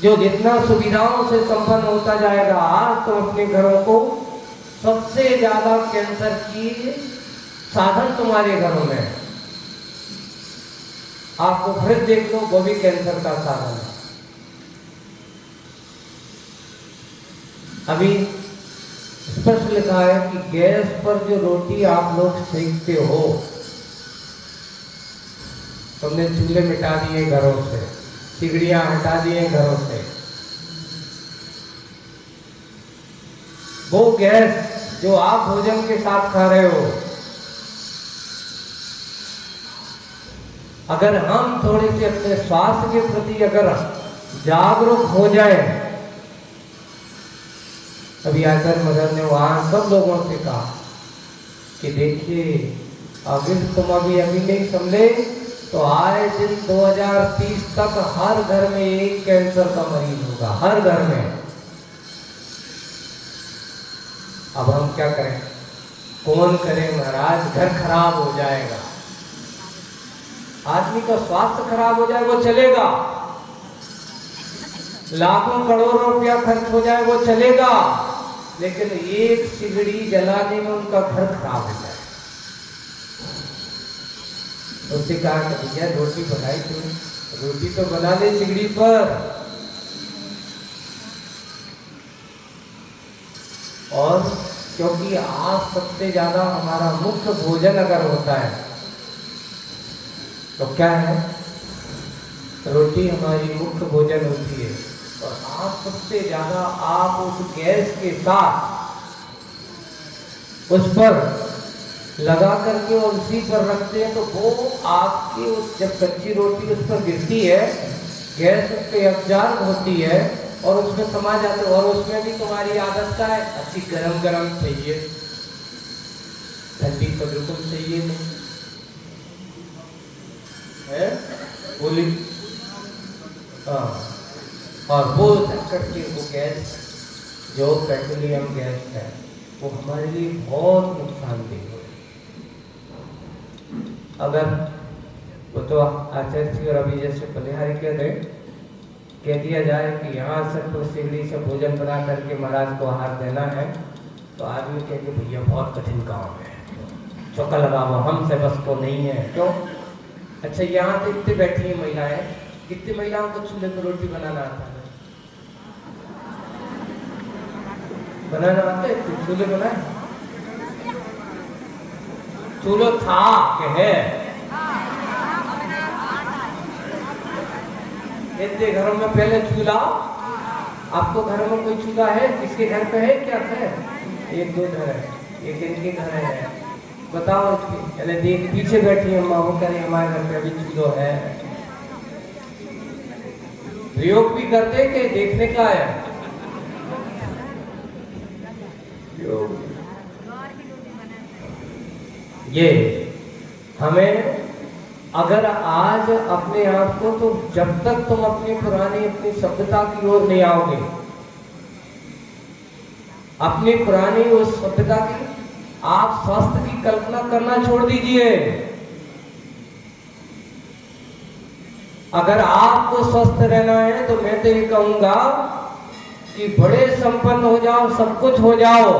Speaker 1: जो जितना सुविधाओं से संपन्न होता जाएगा, आज तो अपने घरों को सबसे ज्यादा कैंसर की साधन तुम्हारे घरों में, आपको फ्रिज देख लो वो भी कैंसर का साधन है। अभी स्पष्ट लिखा है कि गैस पर जो रोटी आप लोग सेकते हो, तुमने चूल्हे मिटा दिए घरों से, सिगड़ियां हटा दिए घरों से, वो गैस जो आप भोजन के साथ खा रहे हो, अगर हम थोड़े से अपने स्वास्थ्य के प्रति अगर जागरूक हो जाए। अभी आचार्य मदन ने वहां सब लोगों से कहा कि देखिए अगर तुम अभी नहीं समझे तो आए दिन 2030 तक हर घर में एक कैंसर का मरीज होगा, हर घर में। अब हम क्या करें? कौन करे महाराज, घर खराब हो जाएगा। आदमी का स्वास्थ्य खराब हो जाए वो चलेगा, लाखों करोड़ों रुपया खर्च हो जाए वो चलेगा, लेकिन एक सिगड़ी जलाने में उनका घर खराब हो जाए। तो उससे कहा कि भैया रोटी बनाई तू, रोटी तो बना ले सिगड़ी पर। और क्योंकि आज सबसे ज्यादा हमारा मुख्य भोजन अगर होता है तो क्या है, रोटी हमारी मुख्य भोजन होती है। और आज सबसे ज्यादा आप उस गैस के साथ उस पर लगा करके और उसी पर रखते हैं तो वो आपकी उस जब कच्ची रोटी उस पर गिरती है, गैस उस पर एब्जॉर्ब होती है और उसमें समा जाते, और उसमें भी तुम्हारी आदत का है अच्छी गरम गरम चाहिए, ठंडी तो बिल्कुल चाहिए नहीं है, बोली। हाँ, और वो करके वो गैस जो पेट्रोलियम गैस है वो हमारे लिए बहुत नुकसानदेह है। अगर वो तो आचार्य जी और अभी जैसे बलिहारी कह दिया जाए कि यहाँ सिर्फ सिगड़ी से भोजन बना करके महाराज को आहार देना है, तो आदमी कहेंगे भैया बहुत कठिन काम है, चौका लगाओ, हमसे बस तो नहीं है। क्यों? अच्छा, यहाँ तो इतने बैठी है महिलाएं, कितनी महिलाओं को चूल्हे पर रोटी बनाना आता है? बनाना आता है? चूल्हे बनाए? चूल्हा था कि है? इतने घरों में पहले चूल्हा, आपको घरों में कोई चूल्हा है? किसके घर पे है? क्या है? एक दो घर है, एक इनके घर है, बताओ। पहले देख, पीछे बैठी है अम्मा, वो कह रही हमारे घर पे अभी चूल्हा है। प्रयोग भी करते कि देखने का है? ये हमें अगर आज अपने आप को, तो जब तक तुम अपनी पुरानी अपनी सभ्यता की ओर नहीं आओगे, अपनी पुरानी उस सभ्यता की, आप स्वास्थ्य की कल्पना करना छोड़ दीजिए। अगर आपको स्वस्थ रहना है तो मैं तो ये कहूंगा कि बड़े संपन्न हो जाओ, सब कुछ हो जाओ,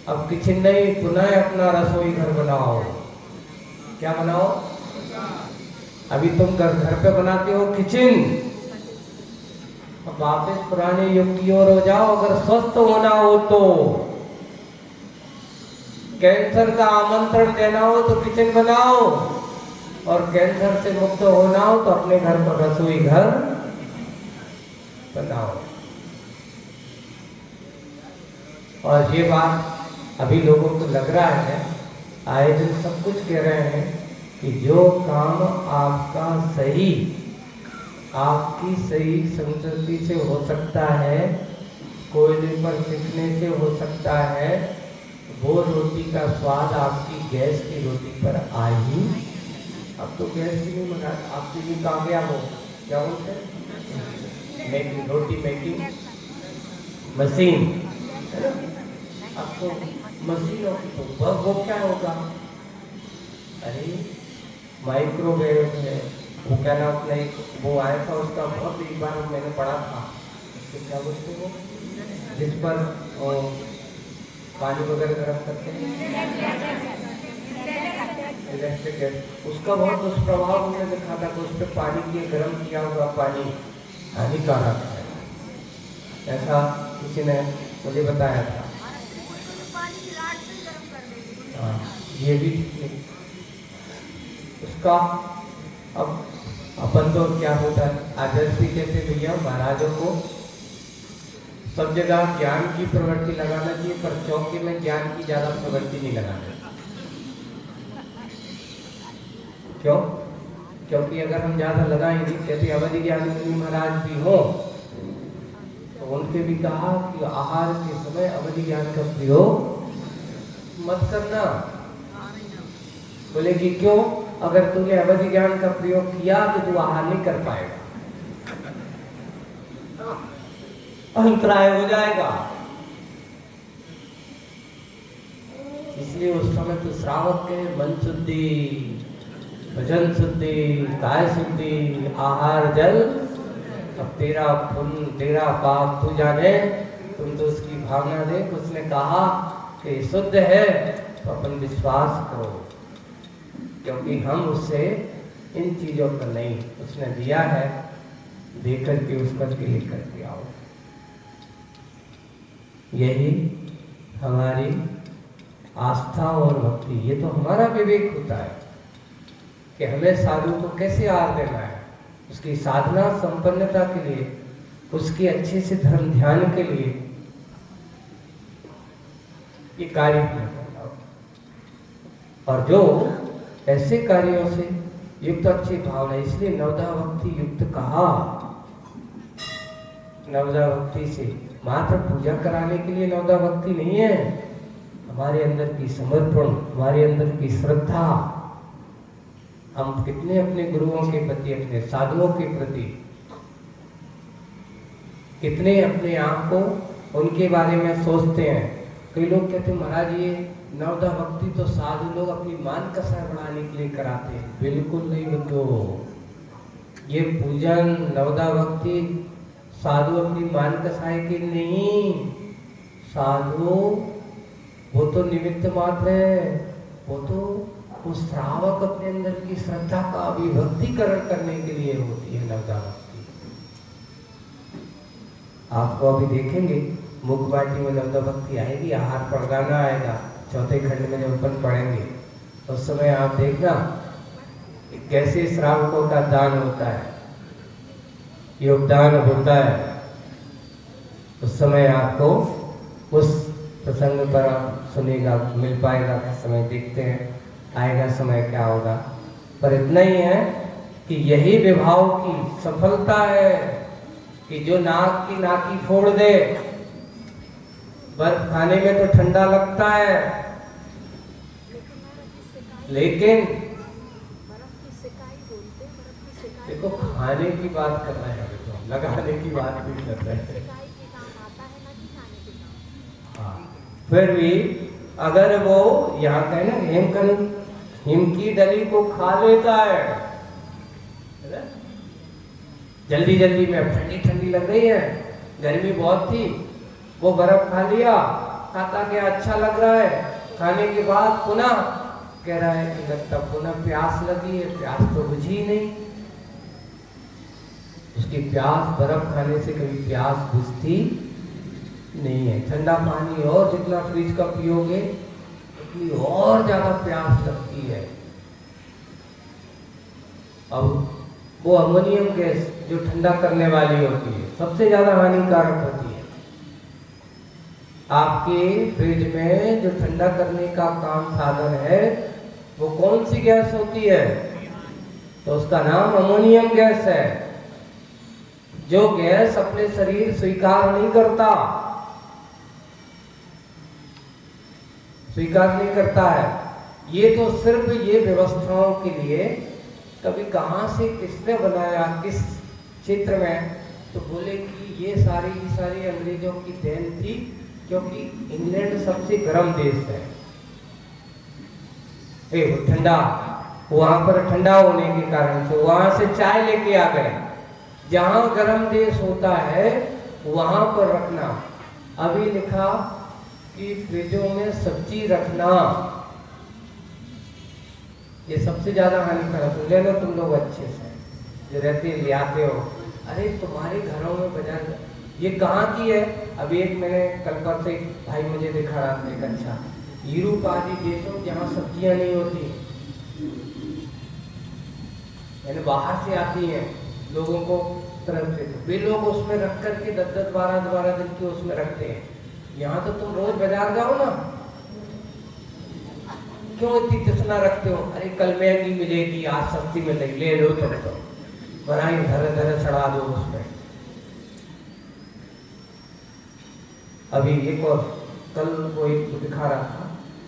Speaker 1: अब किचन नहीं, पुनः अपना रसोई घर बनाओ। क्या बनाओ? अभी तुम घर पे बनाते हो किचन, अब वापस पुराने युग की ओर हो जाओ। अगर स्वस्थ होना हो तो, कैंसर का आमंत्रण देना हो तो किचन बनाओ, और कैंसर से मुक्त होना हो तो अपने घर पर रसोई घर बनाओ। और ये बात अभी लोगों को लग रहा है, आए दिन सब कुछ कह रहे हैं कि जो काम आपका सही, आपकी सही संस्कृति से हो सकता है, कोयले पर सीखने से हो सकता है, वो रोटी का स्वाद आपकी गैस की रोटी पर आ ही। अब तो गैस की नहीं मंगा, आपके लिए कामयाब हो, क्या बोलते हैं, मेकिंग, रोटी मेकिंग मशीन है ना। अब तो मशीनों की तो वो क्या होगा, अरे माइक्रोवेव है, वो क्या नाम अपना एक वो आया था उसका, बहुत एक बार मैंने पढ़ा था, उसको क्या बोलते हो, जिस पर पानी वगैरह गर्म करते हैं, इलेक्ट्रिक गैस, उसका बहुत दुष्प्रभाव उन्होंने देखा था कि उस पर पानी के गर्म किया हुआ पानी हानिकारक है, ऐसा किसी ने मुझे बताया था। हाँ, ये भी उसका। अब अपन तो क्या होता है, आदर्श भी कहते भैया महाराजों को सब जगह ज्ञान की प्रवृत्ति लगाना चाहिए, पर चौकी में ज्ञान की ज्यादा प्रवृत्ति नहीं लगाना। क्यों? क्योंकि अगर हम ज्यादा लगाएंगे, कहते अवधि ज्ञान महाराज भी हो, तो उनके भी कहा कि आहार के समय अवधि ज्ञान का प्रयोग मत करना। बोले कि क्यों? अगर तूने अवधि ज्ञान का प्रयोग किया तो तू आहार नहीं कर पाएगा, अंतराय हो जाएगा। इसलिए उस समय तो श्रावक के मन शुद्धि, भजन शुद्धि, काय शुद्धि, आहार जल, अब तेरा पुण्य तेरा पाप तू जाने, तुम तो उसकी भावना देख। उसने कहा कि शुद्ध है तो अपन विश्वास करो, क्योंकि हम उससे इन चीजों पर नहीं, उसने दिया है, दे करके उस पर के लेकर के आओ। यही हमारी आस्था और भक्ति, ये तो हमारा विवेक होता है कि हमें साधु को कैसे आहार देना है, उसकी साधना संपन्नता के लिए, उसके अच्छे से धर्म ध्यान के लिए ये कार्य करना होगा। और जो ऐसे कार्यों से युक्त अच्छी भावना, इसलिए नवदा भक्ति युक्त कहा। नवदा भक्ति से मात्र पूजा कराने के लिए नवदा भक्ति नहीं है, हमारे अंदर की समर्पण, हमारे अंदर की श्रद्धा, हम कितने अपने गुरुओं के प्रति, अपने साधुओं के प्रति कितने अपने आप को उनके बारे में सोचते हैं। कई लोग कहते हैं महाराज ये नवदा भक्ति तो साधु लोग अपनी मान कसाय बढ़ाने के लिए कराते हैं। बिल्कुल नहीं बंधु, ये पूजन नवदा भक्ति साधु अपनी मान कसाय के नहीं, साधु वो तो निमित्त मात्र है, वो तो उस श्रावक अपने अंदर की श्रद्धा का अभिव्यक्तिकरण करने के लिए होती है नवदा भक्ति। आपको अभी देखेंगे मुखबाटी में नवदा भक्ति आएगी, आहार प्रदाना आएगा, चौथे खंड में जब अपन पढ़ेंगे उस समय आप देखना कैसे श्रावकों का दान होता है, योगदान होता है। उस समय आपको उस प्रसंग पर आप सुनेगा, मिल पाएगा, समय देखते हैं, आएगा समय क्या होगा। पर इतना ही है कि यही विभाव की सफलता है कि जो नाक की नाकी फोड़ दे, बर्फ खाने में तो ठंडा लगता है, लेकिन देखो खाने की बात कर रहे हैं, तो लगाने की बात नहीं कर रहे हैं। हाँ, फिर भी अगर वो यहाँ का है ना हिम की डली को खा लेता है जल्दी जल्दी में, ठंडी ठंडी लग रही है, गर्मी बहुत थी, वो बर्फ खा लिया, खाता क्या अच्छा लग रहा है, खाने के बाद पुनः कह रहा है कि लगता पुनः प्यास लगी है, प्यास तो बुझी नहीं। उसकी प्यास बर्फ खाने से कभी प्यास बुझती नहीं है। ठंडा पानी और जितना फ्रिज का पियोगे उतनी और ज्यादा प्यास लगती है। अब वो अमोनियम गैस जो ठंडा करने वाली होती है सबसे ज्यादा हानिकारक होती है। आपके फ्रिज में जो ठंडा करने का काम साधन है वो कौन सी गैस होती है? तो उसका नाम अमोनियम गैस है, जो गैस अपने शरीर स्वीकार नहीं करता, स्वीकार नहीं करता है। ये तो सिर्फ ये व्यवस्थाओं के लिए, कभी कहां से किसने बनाया, किस क्षेत्र में, तो बोले कि ये सारी की सारी अंग्रेजों की देन थी, क्योंकि इंग्लैंड सबसे गर्म देश है। वो ठंडा, वहां पर ठंडा होने के कारण से वहां से चाय लेके आ गए। जहां गर्म देश होता है वहां पर रखना। अभी लिखा कि फ्रिजों में सब्जी रखना, ये सबसे ज्यादा हानिकारक। ले लो तुम लोग अच्छे से जो रहते ले आते हो, अरे तुम्हारे घरों में बाजार ये कहाँ की है? अभी एक मैंने कल पर से भाई मुझे दिखा रहा था, एक अच्छा यूरोप आदि देशों जहाँ सब्जियां नहीं होती, यानी बाहर से आती हैं लोगों को तरफ से, तो वे लोग उसमें रख करके 10-10, 12-12 दिन के उसमें रखते हैं। यहाँ तो तुम रोज बाजार जाओ ना, क्यों इतनी तृष्णा रखते हो? अरे कल महंगी मिलेगी, आज सस्ती मिलेगी, ले लो तुम तो, बनाई धरे धरे चढ़ा दो उसमें। अभी एक और कल वो एक दिखा रहा था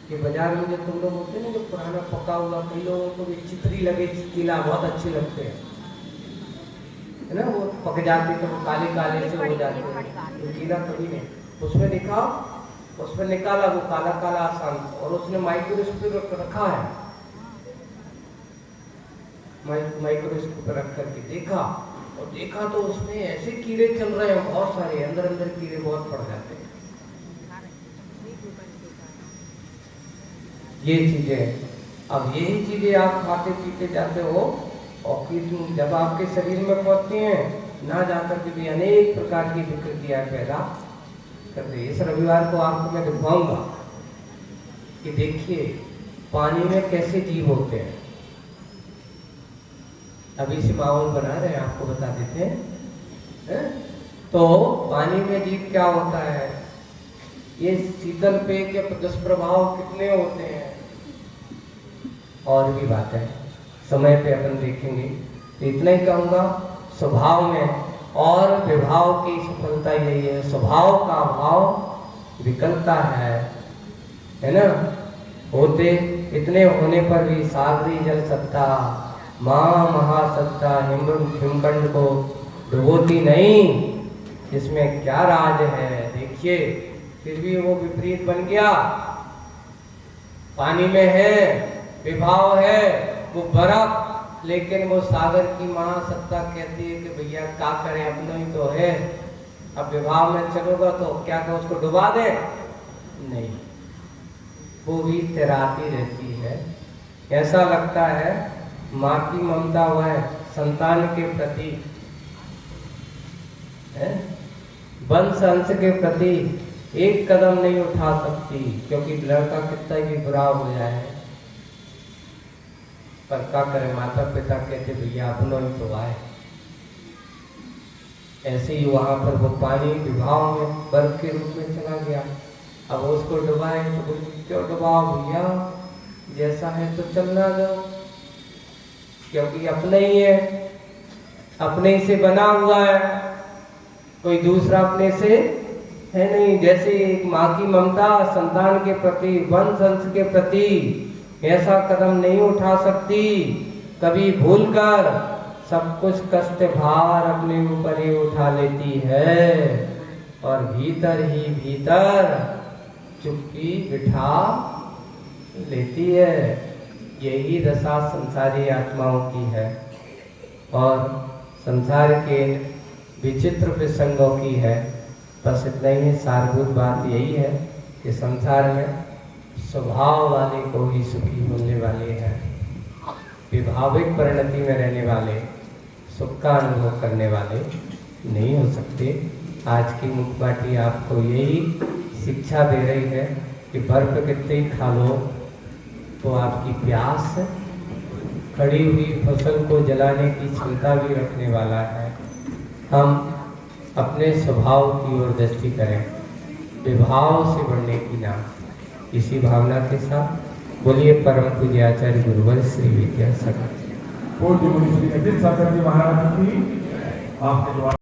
Speaker 1: कि बाजार में जो तुम लोग होते हैं ना, जो पुराना पका हुआ, कई लोगों को भी चितरी लगे, चितीला बहुत अच्छे लगते हैं, है ना, वो पक जाते तो वो काले काले से हो जाते हैं, चितीला कभी नहीं। उसमें दिखा, उसमें निकाला वो काला काला आसान, और उसने माइक्रोस्कोप पे रखा है, माइक्रोस्कोप रख करके देखा, और देखा तो उसमें ऐसे कीड़े चल रहे हैं बहुत सारे, अंदर अंदर कीड़े बहुत पड़ जाते हैं। ये चीजें, अब यही चीजें आप खाते पीते जाते हो, और फिर जब आपके शरीर में पहुंचती हैं, ना जाकर के भी अनेक प्रकार की विकृतियां पैदा करते। इस रविवार को आपको मैं दिखाऊंगा कि देखिए पानी में कैसे जीव होते हैं। अभी से माहौल बना रहे हैं, आपको बता देते हैं। तो पानी में जीव क्या होता है, ये शीतल पेय के दुष्प्रभाव कितने होते हैं, और भी बात है, समय पे अपन देखेंगे। तो इतना ही कहूँगा, स्वभाव में और विभाव की सफलता यही है, स्वभाव का अभाव विकलता है ना। होते इतने होने पर भी सागरी जल सत्ता, माँ महासत्ता हिमकंड को डुबोती नहीं, इसमें क्या राज है। देखिए फिर भी वो विपरीत बन गया, पानी में है, विभाव है, वो बर्फ, लेकिन वो सागर की महासत्ता कहती है कि भैया क्या करें, अपना ही तो है। अब विभाव में चलोगा तो क्या कर उसको डुबा दे, नहीं, वो भी तैराती रहती है। ऐसा लगता है माँ की ममता वह संतान के प्रति, वंश अंश के प्रति एक कदम नहीं उठा सकती, क्योंकि लड़का कितना भी बुरा हो जाए, पर क्या करें, माता पिता कहते भैया अपनों ही तो आए। ऐसे ही वहां पर वो पानी विभाव में बर्फ के रूप में चला गया। अब उसको डुबाए तो बोले क्यों डुबाओ भैया, जैसा है तो चलना दो, क्योंकि अपने ही है, अपने ही से बना हुआ है, कोई दूसरा अपने से है नहीं। जैसे एक माँ की ममता संतान के प्रति, वंश अंश के प्रति ऐसा कदम नहीं उठा सकती, कभी भूलकर सब कुछ कष्ट भार अपने ऊपर ही उठा लेती है, और भीतर ही भीतर चुप्पी बिठा लेती है। यही दशा संसारी आत्माओं की है, और संसार के विचित्र प्रसंगों की है। बस इतना ही सारभूत बात यही है कि संसार में स्वभाव वाले को ही सुखी होने वाले हैं, विभाविक परिणति में रहने वाले, सुख का अनुभव करने वाले नहीं हो सकते। आज की मुखबाटी आपको यही शिक्षा दे रही है कि बर्फ कितने ही खा लो तो आपकी प्यास खड़ी हुई फसल को जलाने की क्षमता भी रखने वाला है। हम अपने स्वभाव की ओर दृष्टि करें, विभाव से बढ़ने की ना। इसी भावना के साथ बोलिए परम पूज्य आचार्य गुरुवर श्री विद्यासागर
Speaker 2: पूज्य मुनि श्री अजित सागर जी महाराज की आपके द्वारा